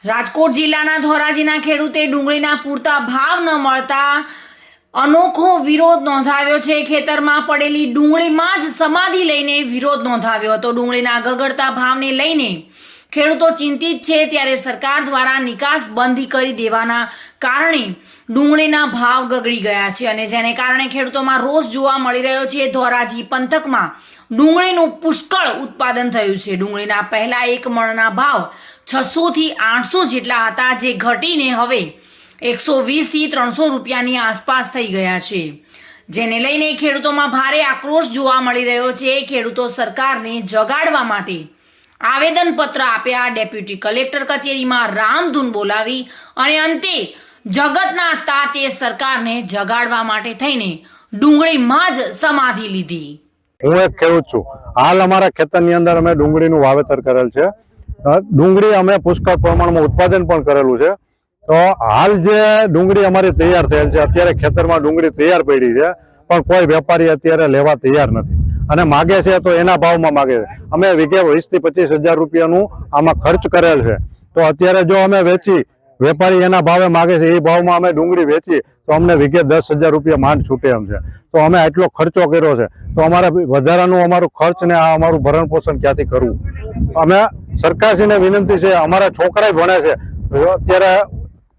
રાજકોટ જિલ્લાના ધોરાજીના ખેડૂતે ડુંગળીના પૂરતા ભાવ ન મળતા અનોખો વિરોધ નોંધાવ્યો છે। ખેતરમાં પડેલી ડુંગળીમાં જ સમાધિ લઈને વિરોધ નોંધાવ્યો હતો। ડુંગળીના ગગડતા ભાવને લઈને ખેડૂતો ચિંતિત છે, ત્યારે સરકાર દ્વારા નિકાસ બંધી કરી દેવાના કારણે ડુંગળીના ભાવ ગગડી ગયા છે અને જેને કારણે ખેડૂતોમાં રોષ જોવા મળી રહ્યો છે। ધોરાજી પંથકમાં ડુંગળીનું પુષ્કળ ઉત્પાદન થયું છે। ડુંગળીના પહેલા એક મણના ભાવ 600 થી 800 જેટલા હતા, જે ઘટીને હવે 120 થી 300 રૂપિયાની આસપાસ થઈ ગયા છે, જેને લઈને ખેડૂતોમાં ભારે આક્રોશ જોવા મળી રહ્યો છે। ખેડૂતો સરકારને જગાડવા માટે આવેદનપત્ર આપ્યા। ડેપ્યુટી કલેક્ટર કચેરીમાં રામધૂન બોલાવી અને અંતે જગતના તાતે સરકારને જગાડવા માટે થઈને ડુંગળીમાં જ સમાધિ લીધી। હું એક ખેડૂત છું। હાલ અમારા ખેતરની અંદર અમે ડુંગળીનું વાવેતર કરેલ છે। ડુંગળી અમે પુષ્કળ પ્રમાણમાં ઉત્પાદન પણ કરેલું છે। તો હાલ જે ડુંગળી અમારી તૈયાર થયેલ છે, અત્યારે ખેતરમાં ડુંગળી તૈયાર પડી છે, પણ કોઈ વેપારી અત્યારે લેવા તૈયાર નથી અને માગે છે તો એના ભાવમાં માગે છે। અમે વીઘે 20 થી 25 હજાર રૂપિયાનું આમાં ખર્ચ કરેલ છે। તો અત્યારે જો અમે વેચી, વેપારી એના ભાવે માગે છે, એ ભાવમાં અમે ડુંગળી વેચી તો અમને વીઘે 10,000 રૂપિયા માંડ છૂટે એમ છે। તો અમે આટલો ખર્ચો કર્યો છે, તો અમારે વધારાનું અમારું ખર્ચ ને આ અમારું ભરણ પોષણ ક્યાંથી કરવું? અમે સરકારશ્રીને વિનંતી છે, અમારા છોકરા ભણે છે, અત્યારે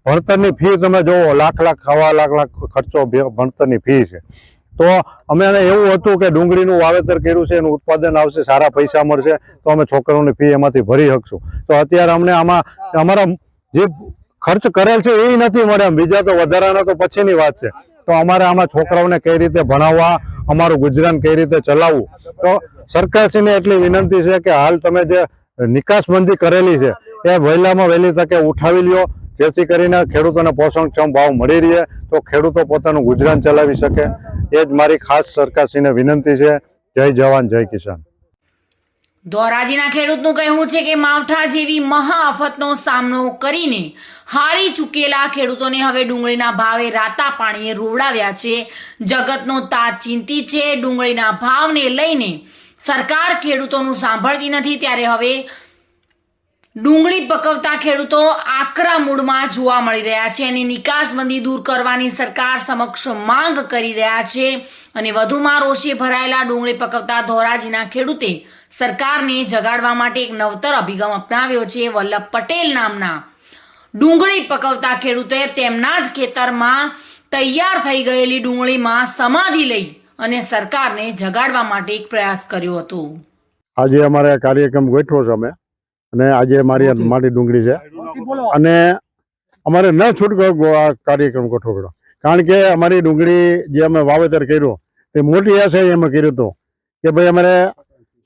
ભણતરની ફી તમે જોવો, લાખ સવા લાખ ખર્ચો ભણતરની ફી છે। તો અમે એવું હતું કે ડુંગળીનું વાવેતર કર્યું છે, એનું ઉત્પાદન આવશે, સારા પૈસા મળશે તો અમે છોકરાઓની ફી એમાંથી ભરી શકશું। તો અત્યારે અમને આમાં અમારા જે ખર્ચ કરેલ છે એ નથી મળે, બીજા તો વધારાના તો પછીની વાત છે। તો અમારે આમાં છોકરાઓને કઈ રીતે ભણાવવા, અમારું ગુજરાન કઈ રીતે ચલાવવું? તો સરકારશ્રીને એટલી વિનંતી છે કે હાલ તમે જે નિકાસબંધી કરેલી છે એ વહેલામાં વહેલી તકે ઉઠાવી લ્યો, જેથી કરીને ખેડૂતોને પોષણક્ષમ ભાવ મળી રહે તો ખેડૂતો પોતાનું ગુજરાન ચલાવી શકે। એ જ મારી ખાસ સરકારશ્રીને વિનંતી છે। જય જવાન જય કિસાન। ધોરાજીના ખેડૂતનું કહેવું છે કે માવઠા જેવી મહાઆફતનો સામનો કરીને હારી ચૂકેલા ખેડૂતોને હવે ડુંગળીના ભાવે રાતા પાણીએ રોવડાવ્યા છે। જગતનો તાત ચિંતિત છે। ડુંગળીના ભાવને લઈને સરકાર ખેડૂતોનું સાંભળતી નથી, ત્યારે હવે ડુંગળી પકવતા ખેડૂતો આકરા મૂડમાં જોવા મળી રહ્યા છે અને નિકાસબંધી દૂર કરવાની સરકાર સમક્ષ માંગ કરી રહ્યા છે। અને વધુમાં રોષે ભરાયેલા ડુંગળી પકવતા ધોરાજીના ખેડૂતે સરકારને જગાડવા માટે એક નવતર અભિગમ અપનાવ્યો છે। વલ્લભ પટેલ નામના ડુંગળી પકવતા ખેડૂતે તેમના જ ખેતરમાં તૈયાર થઈ ગયેલી ડુંગળીમાં સમાધિ લઈ અને સરકારને જગાડવા માટે એક પ્રયાસ કર્યો હતો। આજે અમારે કાર્યક્રમ ગોઠવો છે અમે, અને આજે મારી ડુંગળી છે અને અમારે ન છૂટકો આ કાર્યક્રમ ગોઠવો પડ્યો, કારણ કે અમારી ડુંગળી જે અમે વાવેતર કર્યું તે મોટી આશા એમ કર્યું હતું કે ભાઈ અમારે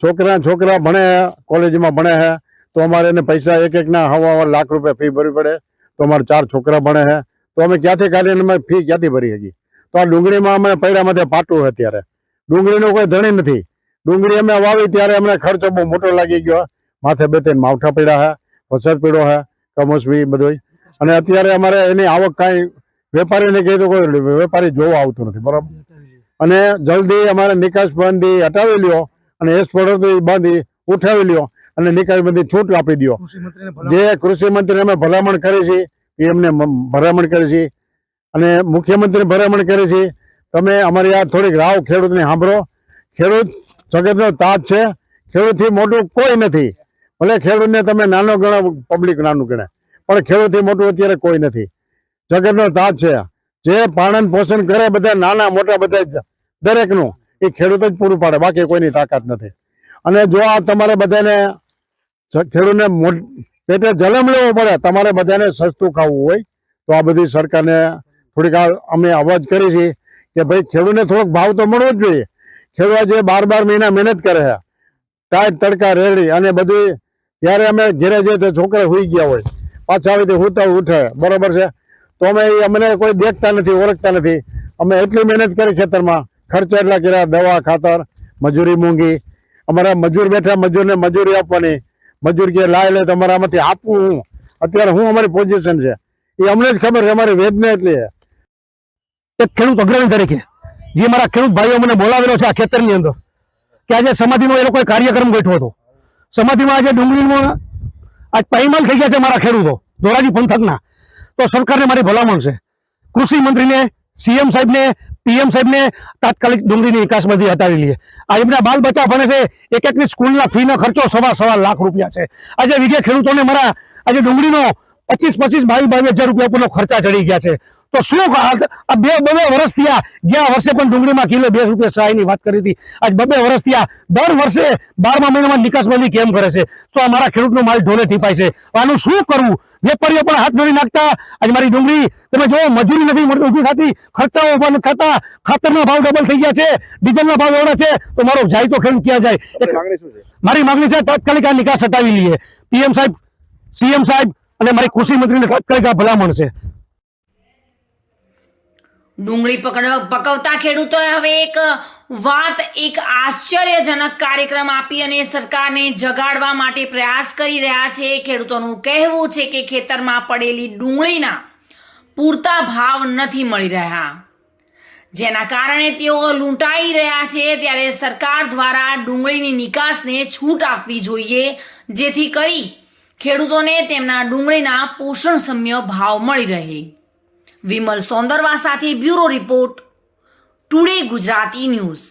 છોકરા ભણે, કોલેજમાં ભણે છે, તો અમારે એને પૈસા એક ના હવા લાખ રૂપિયા ફી ભરવી પડે। તો અમારે 4 છોકરા ભણે છે, તો અમે ક્યાંથી કાઢીને અમે ફી ક્યાંથી ભરી શકીએ? તો આ ડુંગળીમાં અમે પૈડામાંથી પાટું છે। અત્યારે ડુંગળીનો કોઈ ધણી નથી। ડુંગળી અમે વાવી ત્યારે અમને ખર્ચો બહુ મોટો લાગી ગયો, માથે બે ત્રણ માવઠા પડ્યા છે, વરસાદ પડ્યો છે, કમોસમી બધું, અને અત્યારે અમારે એની આવક કાંઈ વેપારીને કહી તો કોઈ વેપારી જોવા આવતું નથી, બરાબર? અને જલ્દી અમારે નિકાસબંધી હટાવી લ્યો અને એક્સપોર્ટ બંધી ઉઠાવી લ્યો અને નિકાસબંધી છૂટ આપી દો। જે કૃષિ મંત્રીને અમે ભલામણ કરી છે, એમને ભલામણ કરી છે અને મુખ્યમંત્રીને ભલામણ કરી છે, તમે અમારી આ થોડીક રાવ ખેડૂતને સાંભળો। ખેડૂત જગતનો તાજ છે, ખેડૂતથી મોટું કોઈ નથી। ભલે ખેડૂતને તમે નાનો ગણો, પબ્લિક નાનું ગણે, પણ ખેડૂતથી મોટું અત્યારે કોઈ નથી। જગતનો તાજ છે, જે પાલન પોષણ કરે બધા નાના મોટા બધા દરેકનું, એ ખેડૂત જ પૂરું પાડે, બાકી કોઈની તાકાત નથી। અને જો આ તમારે બધાને ખેડૂતને પેટે જલમ લેવો પડે, તમારે બધાને સસ્તું ખાવું હોય તો આ બધી સરકારને થોડીક અમે અવાજ કરી છે કે ભાઈ ખેડૂતને થોડોક ભાવ તો મળવો જ જોઈએ। ખેડૂત જે 12 મહિના મહેનત કરે છે, ટાઈટ તડકા રેડી અને બધી, ત્યારે અમે ઘેરે જઈએ તો છોકરા સુઈ ગયા હોય, પાછા આવી હુતા ઉઠે, બરોબર છે? તો અમે અમને કોઈ દેખતા નથી, ઓળખતા નથી। અમે એટલી મહેનત કરી ખેતરમાં, ખર્ચા એટલા કર્યા, દવા ખાતર, મજૂરી મોંઘી, અમારા મજૂર બેઠા, મજૂરને મજૂરી આપવાની, મજૂર કે લાય લે તો અમારે આમાંથી આપવું હું? અત્યારે હું અમારી પોઝિશન છે એ અમને જ ખબર છે, અમારી વેદના એટલી છે। એક ખેડૂત અગ્રણી તરીકે જે મારા ખેડૂત ભાઈઓ મને બોલાવેલો છે આ ખેતરની અંદર, કે આજે સમાધિમાં એ લોકોએ કાર્યક્રમ ગોઠવ્યો હતો। સમાધિમાં આજે ડુંગળીમાં આજ પાયમાલ થઈ ગયા છે મારા ખેડૂતો, ધોરાજી પંથકના, તો સરકારને મારી ભલામણ છે, કૃષિ મંત્રીને, સીએમ સાહેબને, પીએમ સાહેબને તાત્કાલિક ડુંગળીની નિકાસમાંથી હટાવી લઈએ. આ એમના બાલ બચ્ચા ભણે છે, એક એકની સ્કૂલના ફીનો ખર્ચો સવા લાખ રૂપિયા છે. આજે વીઘે ખેડૂતોને મારા આજે ડુંગળીનો 22,000 રૂપિયા ઉપરનો ખર્ચા ચડી ગયા છે. તો શું આ બે વર્ષ થયા, ગયા વર્ષે પણ ડુંગળીમાં કિલો 2 રૂપિયા સહાયની વાત કરી હતી, આજ 2 વર્ષ થયા, દર વર્ષે 12મા મહિનામાં નિકાસબંધી કેમ કરે છે? તો આ મારા ખેડૂતનો માલ ઢોલે ટીપાય છે. આનું શું કરવું? વેપારીઓ પણ હાથ નથી નાખતા. આજે મારી ડુંગળી તમે જો મજૂરી નથી મળતી, ઊભી થતી, ખર્ચાઓ ઉભા નથી થતા, ખાતરના ભાવ ડબલ થઈ ગયા છે, ડીઝલના ભાવ એવડા છે, તો મારો જાય તો ખેડૂત ક્યાં જાય? મારી માંગણી છે તાત્કાલિક આ નિકાસ હટાવી લઈએ. પીએમ સાહેબ, સીએમ સાહેબ અને મારી કૃષિ મંત્રીને તાત્કાલિક આ ભલામણ છે. ડુંગળી પકવતા ખેડૂતોએ હવે એક આશ્ચર્યજનક કાર્યક્રમ આપી અને સરકારને જગાડવા માટે પ્રયાસ કરી રહ્યા છે. ખેડૂતોનું કહેવું છે કે ખેતરમાં પડેલી ડુંગળીના પૂરતા ભાવ નથી મળી રહ્યા, જેના કારણે તેઓ લૂંટાઈ રહ્યા છે. ત્યારે સરકાર દ્વારા ડુંગળીની નિકાસને છૂટ આપવી જોઈએ, જેથી કરી ખેડૂતોને તેમના ડુંગળીના પોષણસમ્ય ભાવ મળી રહે. વિમલ સોંદરવા સાથે bureau report, today Gujarati news.